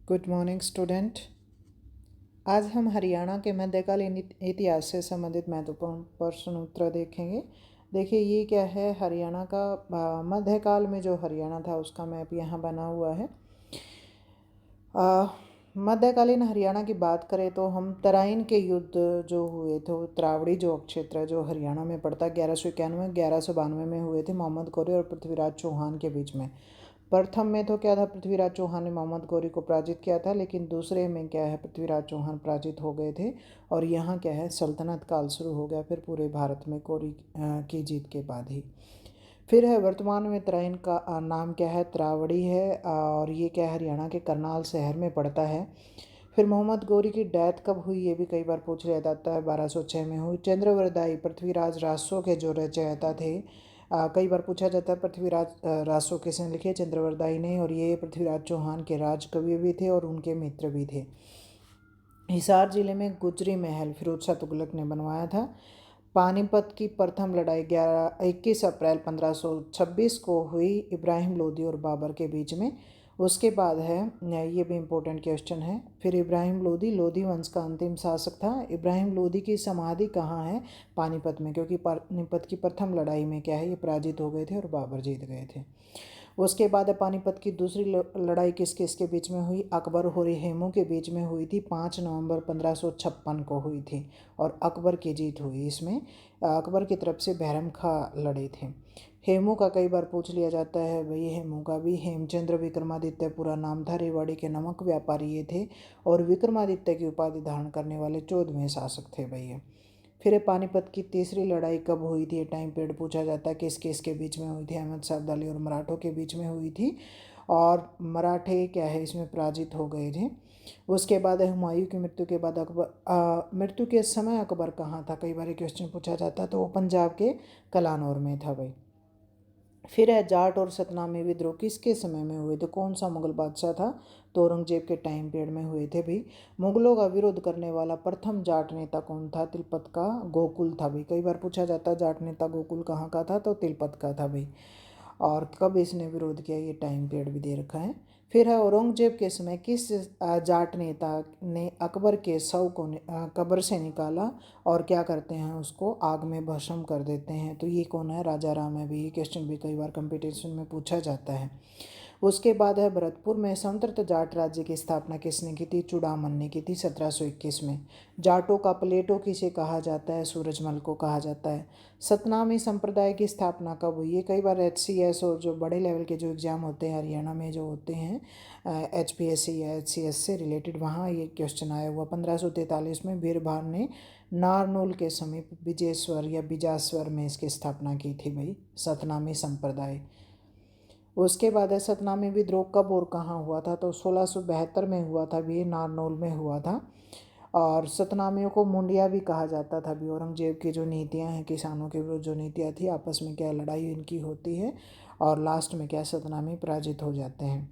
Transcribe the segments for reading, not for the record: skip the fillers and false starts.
Good morning student. आज हम हरियाणा के मध्यकालीन इतिहास से संबंधित महत्वपूर्ण प्रश्न उत्तर देखेंगे। देखिए ये क्या है, हरियाणा का मध्यकाल में जो हरियाणा था उसका मैप यहाँ बना हुआ है। मध्यकालीन हरियाणा की बात करें तो हम तराइन के युद्ध जो हुए थे, त्रावड़ी जो क्षेत्र जो हरियाणा में पड़ता, 1191-1192 में हुए थे मोहम्मद गौरी और पृथ्वीराज चौहान के बीच में। प्रथम में तो क्या था, पृथ्वीराज चौहान ने मोहम्मद गौरी को पराजित किया था, लेकिन दूसरे में क्या है, पृथ्वीराज चौहान पराजित हो गए थे और यहाँ क्या है, सल्तनत काल शुरू हो गया फिर पूरे भारत में गौरी की जीत के बाद ही। फिर है वर्तमान में तराइन का नाम क्या है, त्रावड़ी है और ये क्या है, हरियाणा के करनाल शहर में पड़ता है। फिर मोहम्मद गौरी की डेथ कब हुई, ये भी कई बार पूछ लिया जाता है। 1206 में हुई। चंद्रवरदाई पृथ्वीराज रासो के जो रचयिता थे, कई बार पूछा जाता है पृथ्वीराज रासो किसने लिखे, चंद्रवरदाई ने, और ये पृथ्वीराज चौहान के राजकवि भी थे और उनके मित्र भी थे। हिसार जिले में गुजरी महल फिरोज शाह तुगलक ने बनवाया था। पानीपत की प्रथम लड़ाई 21 अप्रैल 1526 को हुई इब्राहिम लोदी और बाबर के बीच में। उसके बाद है, ये भी इम्पोर्टेंट क्वेश्चन है, फिर इब्राहिम लोदी वंश का अंतिम शासक था। इब्राहिम लोदी की समाधि कहाँ है, पानीपत में, क्योंकि पानीपत की प्रथम लड़ाई में क्या है, ये पराजित हो गए थे और बाबर जीत गए थे। उसके बाद पानीपत की दूसरी लड़ाई किस किस के बीच में हुई, अकबर और हेमू के बीच में हुई थी। 5 नवंबर 1556 को हुई थी और अकबर की जीत हुई। इसमें अकबर की तरफ से बहरम खां लड़े थे। हेमू का कई बार पूछ लिया जाता है भाई, हेमू का भी हेमचंद्र विक्रमादित्य पूरा नाम था। रेवाड़ी के नमक व्यापारी ये थे और विक्रमादित्य की उपाधि धारण करने वाले 14वें शासक थे भैया। फिर पानीपत की तीसरी लड़ाई कब हुई थी, टाइम पीरियड पूछा जाता है, किस किस के बीच में हुई थी, अहमद शाह अब्दाली और मराठों के बीच में हुई थी और मराठे क्या है इसमें पराजित हो गए थे। उसके बाद हुमायूं की मृत्यु के बाद मृत्यु के समय अकबर कहाँ था, कई बार क्वेश्चन पूछा जाता है, तो वो पंजाब के कलानौर में था भाई। फिर है जाट और सतनामी विद्रोह किसके समय में हुए थे, कौन सा मुगल बादशाह था, तो औरंगजेब के टाइम पीरियड में हुए थे भाई। मुगलों का विरोध करने वाला प्रथम जाट नेता कौन था, तिलपत का गोकुल था भाई। कई बार पूछा जाता है जाट नेता गोकुल कहाँ का था, तो तिलपत का था भाई। और कब इसने विरोध किया, ये टाइम पीरियड भी दे रखा है। फिर है औरंगजेब के समय किस जाट नेता ने अकबर के शव को कब्र से निकाला और क्या करते हैं, उसको आग में भस्म कर देते हैं, तो ये कौन है, राजा राम है भी। ये क्वेश्चन भी कई बार कंपटीशन में पूछा जाता है। उसके बाद है भरतपुर में स्वतंत्र जाट राज्य की स्थापना किसने की थी, चूड़ामन ने की थी 1721 में। जाटों का प्लेटो किसे कहा जाता है, सूरजमल को कहा जाता है। सतनामी संप्रदाय की स्थापना कब हुई है, कई बार HCS और जो बड़े लेवल के जो एग्ज़ाम होते हैं हरियाणा में जो होते हैं HPSC या HCS से रिलेटेड, वहाँ ये क्वेश्चन आया हुआ। 1543 में बीरभार ने नारनौल के समीप विजयेश्वर या बिजास्वर में इसकी स्थापना की थी भाई, सतनामी संप्रदाय। उसके बाद है सतनामी विद्रोह कब और कहाँ हुआ था, तो 1672 में हुआ था भी, नारनौल में हुआ था। और सतनामियों को मुंडिया भी कहा जाता था भी। औरंगजेब की जो नीतियाँ हैं, किसानों के विरुद्ध जो नीतियाँ थी, आपस में क्या लड़ाई इनकी होती है और लास्ट में क्या सतनामी पराजित हो जाते हैं।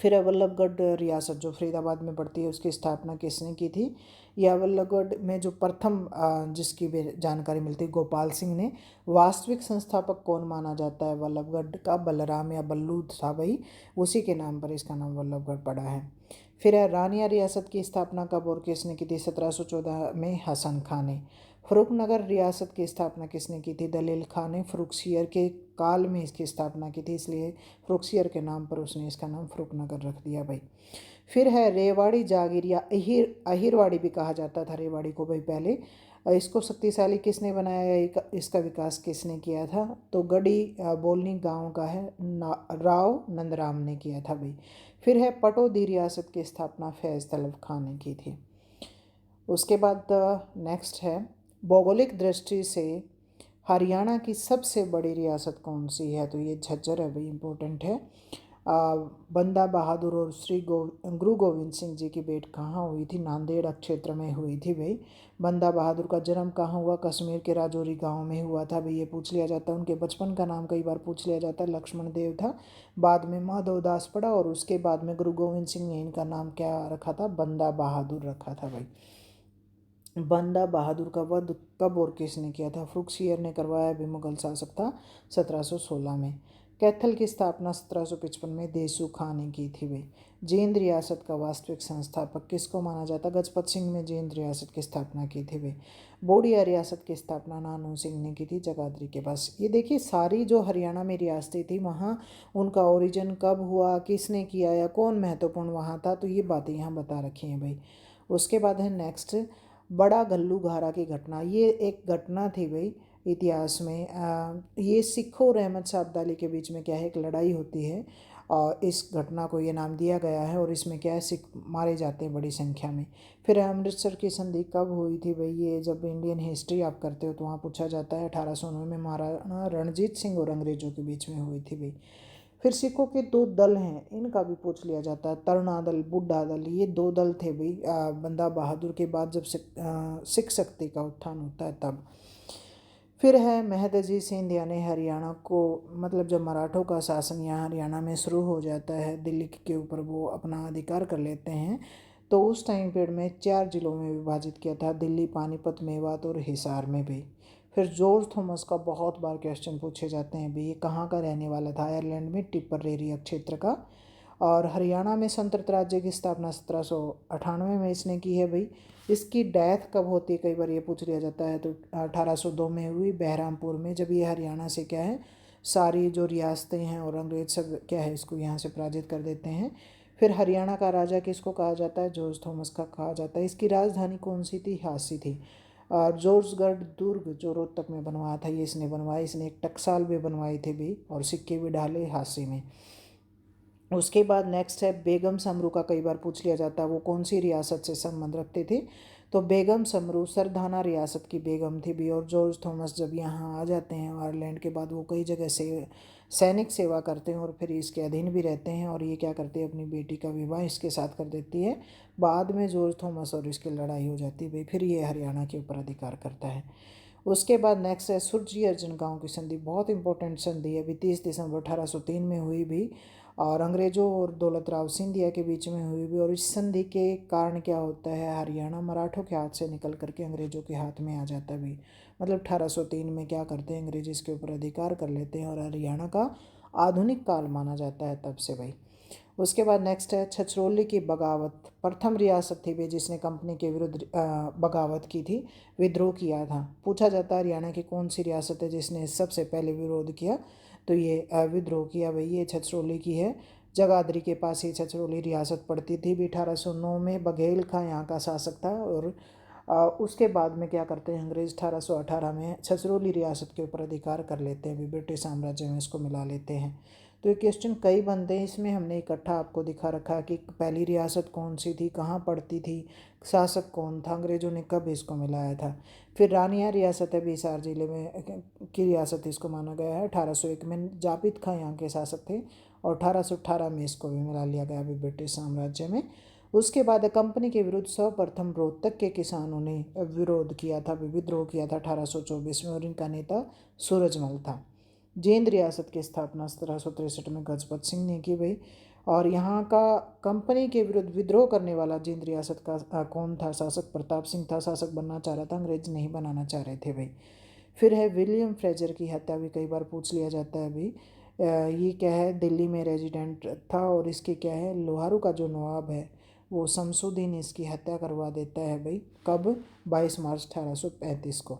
फिर वल्लभगढ़ रियासत जो फरीदाबाद में पड़ती है, उसकी स्थापना किसने की थी, या वल्लभगढ़ में जो प्रथम जिसकी भी जानकारी मिलती है, गोपाल सिंह ने। वास्तविक संस्थापक कौन माना जाता है वल्लभगढ़ का, बलराम या बल्लू था भाई, उसी के नाम पर इसका नाम वल्लभगढ़ पड़ा है। फिर है रानिया रियासत की स्थापना कब और किसने की थी, 1714 में हसन खां ने। फरुखनगर रियासत की स्थापना किसने की थी, दलील खां ने। फरुखसियर के काल में इसकी स्थापना की थी, इसलिए फरुखसियर के नाम पर उसने इसका नाम फरुखनगर रख दिया भाई। फिर है रेवाड़ी जागीर या अहिरवाड़ी भी कहा जाता था रेवाड़ी को भाई पहले। इसको शक्तिशाली किसने बनाया या इसका विकास किसने किया था, तो गढ़ी बोलनी गांव का है, राव नंदराम ने किया था भाई। फिर है पटौदी रियासत की स्थापना फैज़ तलब खां ने की थी। उसके बाद नेक्स्ट है, भौगोलिक दृष्टि से हरियाणा की सबसे बड़ी रियासत कौन सी है, तो ये झज्जर है भाई, इंपॉर्टेंट है। बंदा बहादुर और गुरु गोविंद सिंह जी की भेंट कहाँ हुई थी, नांदेड़ क्षेत्र में हुई थी भाई। बंदा बहादुर का जन्म कहाँ हुआ, कश्मीर के राजौरी गांव में हुआ था भाई, ये पूछ लिया जाता है। उनके बचपन का नाम कई बार पूछ लिया जाता है, लक्ष्मण देव था, बाद में माधव दास पड़ा और उसके बाद में गुरु गोविंद सिंह ने इनका नाम क्या रखा था, बंदा बहादुर रखा था भाई। बंदा बहादुर का वध कब और किसने किया था, फरुखसियर ने करवाया भी, मुगल शासक था 1716 में। कैथल की स्थापना 1755 में देसू खां ने की थी भाई। जींद रियासत का वास्तविक संस्थापक किसको माना जाता? गजपत सिंह ने जींद रियासत की स्थापना की थी भाई। बोडिया रियासत की स्थापना नानू सिंह ने की थी जगाधरी के पास। ये देखिए सारी जो हरियाणा में रियासतें थी वहाँ उनका ओरिजिन कब हुआ, किसने किया या कौन महत्वपूर्ण वहाँ था, तो ये बातें यहाँ बता रखी हैं भाई। उसके बाद है नेक्स्ट बड़ा गल्लू घारा की घटना। ये एक घटना थी भाई इतिहास में। ये सिखों और अहमद शाह अब्दाली के बीच में क्या है, एक लड़ाई होती है और इस घटना को ये नाम दिया गया है। और इसमें क्या है, सिख मारे जाते हैं बड़ी संख्या में। फिर अमृतसर की संधि कब हुई थी भाई? ये जब इंडियन हिस्ट्री आप करते हो तो वहाँ पूछा जाता है। 1809 में महाराणा रणजीत सिंह और अंग्रेजों के बीच में हुई थी भाई। फिर सिखों के दो दल हैं, इनका भी पूछ लिया जाता है। तरुणा दल, बुड्ढा दल, ये दो दल थे भाई। बंदा बहादुर के बाद जब सिख शक्ति का उत्थान होता है तब। फिर है मेहदजी सिंह यानी हरियाणा को, मतलब जब मराठों का शासन यहाँ हरियाणा में शुरू हो जाता है, दिल्ली के ऊपर वो अपना अधिकार कर लेते हैं, तो उस टाइम पीरियड में 4 जिलों में विभाजित किया था, दिल्ली, पानीपत, मेवात और हिसार में भी। फिर जॉर्ज थॉमस का बहुत बार क्वेश्चन पूछे जाते हैं भाई, ये कहाँ का रहने वाला था? आयरलैंड में टिप्पररेरी क्षेत्र का। और हरियाणा में संतृप्त राज्य की स्थापना 1798 में इसने की है भाई। इसकी डेथ कब होती है, कई बार ये पूछ लिया जाता है, तो 1802 में हुई बहरामपुर में, जब ये हरियाणा से क्या है सारी जो रियासतें हैं और अंग्रेज सब क्या है इसको यहाँ से पराजित कर देते हैं। फिर हरियाणा का राजा किसको कहा जाता है? जॉर्ज थॉमस का कहा जाता है। इसकी राजधानी कौन सी थी? झांसी थी। और जॉर्जगढ़ दुर्ग जो रोहतक में बनवाया था, ये इसने बनवाया। इसने एक टकसाल भी बनवाई थी भी और सिक्के भी डाले झांसी में। उसके बाद नेक्स्ट है बेगम समरू का, कई बार पूछ लिया जाता है वो कौन सी रियासत से संबंध रखते थे? तो बेगम समरू सरदाना रियासत की बेगम थी भी। और जॉर्ज थॉमस जब यहाँ आ जाते हैं आयरलैंड के बाद, वो कई जगह से सैनिक सेवा करते हैं और फिर इसके अधीन भी रहते हैं। और ये क्या करते हैं, अपनी बेटी का विवाह इसके साथ कर देती है। बाद में जॉर्ज थॉमस और इसकी लड़ाई हो जाती है भाई, फिर ये हरियाणा के ऊपर अधिकार करता है। उसके बाद नेक्स्ट है सुरजी अर्जन गांव की संधि, बहुत इंपॉर्टेंट संधि है अभी, 30 दिसंबर 1803 में हुई भी और अंग्रेजों और दौलत राव सिंधिया के बीच में हुई भी। और इस संधि के कारण क्या होता है, हरियाणा मराठों के हाथ से निकल करके अंग्रेजों के हाथ में आ जाता भी। मतलब 1803 में क्या करते हैं, अंग्रेज इसके ऊपर अधिकार कर लेते हैं और हरियाणा का आधुनिक काल माना जाता है तब से भाई। उसके बाद नेक्स्ट है छछरौली की बगावत, प्रथम रियासत थी वे जिसने कंपनी के विरुद्ध बगावत की थी, विद्रोह किया था। पूछा जाता है हरियाणा की कौन सी रियासत है जिसने सबसे पहले विरोध किया, तो ये विद्रोह किया भाई, ये छछरौली की है। जगाधरी के पास ये छछरौली रियासत पड़ती थी भी। 1809 में बघेल खां यहाँ का शासक था और उसके बाद में क्या करते हैं अंग्रेज, 1818 में छछरौली रियासत के ऊपर अधिकार कर लेते हैं, भी ब्रिटिश साम्राज्य में इसको मिला लेते हैं। तो ये क्वेश्चन कई बनते हैं, इसमें हमने इकट्ठा आपको दिखा रखा है कि पहली रियासत कौन सी थी, कहाँ पड़ती थी, शासक कौन था, अंग्रेजों ने कब इसको मिलाया था। फिर रानिया रियासत है, हिसार जिले में की रियासत इसको माना गया है। 1801 में जाबित खां यहाँ के शासक थे और 1818 में इसको भी मिला लिया गया अभी ब्रिटिश साम्राज्य में। उसके बाद कंपनी के विरुद्ध सर्वप्रथम रोहतक के किसानों ने विरोध किया था, विद्रोह किया था 1824 में और इनका नेता सूरजमल था। जींद रियासत की स्थापना 1763 में गजपत सिंह ने की भाई। और यहाँ का कंपनी के विरुद्ध विद्रोह करने वाला जींद रियासत का कौन था शासक? प्रताप सिंह था, शासक बनना चाह रहा था, अंग्रेज नहीं बनाना चाह रहे थे भाई। फिर है विलियम फ्रेजर की हत्या भी, कई बार पूछ लिया जाता है अभी। ये क्या है, दिल्ली में रेजिडेंट था और इसके क्या है, लोहारू का जो नवाब है वो शमसुद्दीन इसकी हत्या करवा देता है भाई। कब? 22 मार्च 1835 को।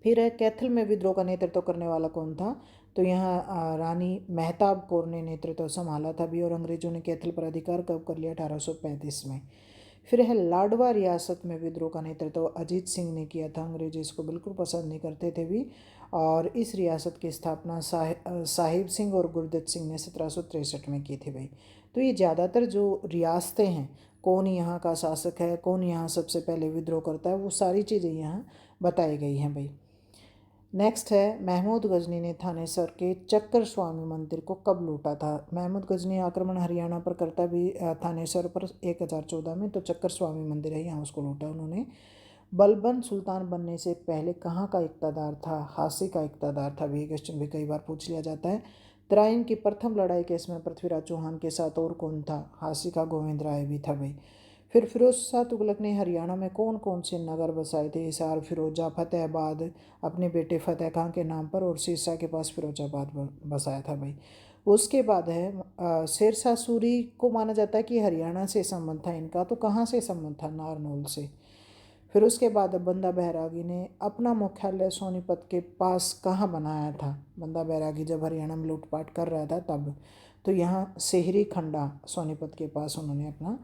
फिर है कैथल में विद्रोह का नेतृत्व करने वाला कौन था? तो यहाँ रानी मेहताब कौर ने नेतृत्व संभाला था भी और अंग्रेजों ने कैथल पर अधिकार कब कर लिया? 1835 में। फिर है लाडवा रियासत में विद्रोह का नेतृत्व अजीत सिंह ने किया था, अंग्रेज इसको बिल्कुल पसंद नहीं करते थे भी। और इस रियासत की स्थापना साहिब सिंह और गुरदत्त सिंह ने 1763 में की थी भाई। तो ये ज़्यादातर जो रियासतें हैं, कौन यहाँ का शासक है, कौन यहाँ सबसे पहले विद्रोह करता है, वो सारी चीज़ें यहाँ बताई गई हैं भाई। नेक्स्ट है महमूद गजनी ने थानेसर के चक्कर स्वामी मंदिर को कब लूटा था? महमूद गजनी आक्रमण हरियाणा पर करता भी थानेसर पर 1014 में, तो चक्कर स्वामी मंदिर है यहाँ उसको लूटा उन्होंने। बलबन सुल्तान बनने से पहले कहाँ का इक़्तिदार था? हासी का इक़्तिदार था भी। ये क्वेश्चन भी कई बार पूछ लिया जाता है। तराइन की प्रथम लड़ाई के समय पृथ्वीराज चौहान के साथ और कौन था? हासी का गोविंद राय भी था भाई। फिर फिरोज शाह तुगलक ने हरियाणा में कौन कौन से नगर बसाए थे? हिसार, फिरोजा, फतेहाबाद अपने बेटे फतेह खां के नाम पर, और सिरसा के पास फिरोजाबाद बसाया था भाई। उसके बाद है शेरशाह सूरी को माना जाता है कि हरियाणा से संबंध था इनका, तो कहाँ से संबंध था? नारनौल से। फिर उसके बाद बंदा बैरागी ने अपना मुख्यालय सोनीपत के पास कहाँ बनाया था? बंदा बैरागी जब हरियाणा में लूटपाट कर रहा था तब, तो यहाँ सेहरी खंडा सोनीपत के पास उन्होंने अपना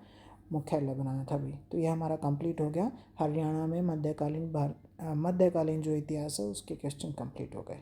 मुख्यालय बनाया था भाई। तो यह हमारा कंप्लीट हो गया। हरियाणा में मध्यकालीन जो इतिहास है उसके क्वेश्चन कंप्लीट हो गए।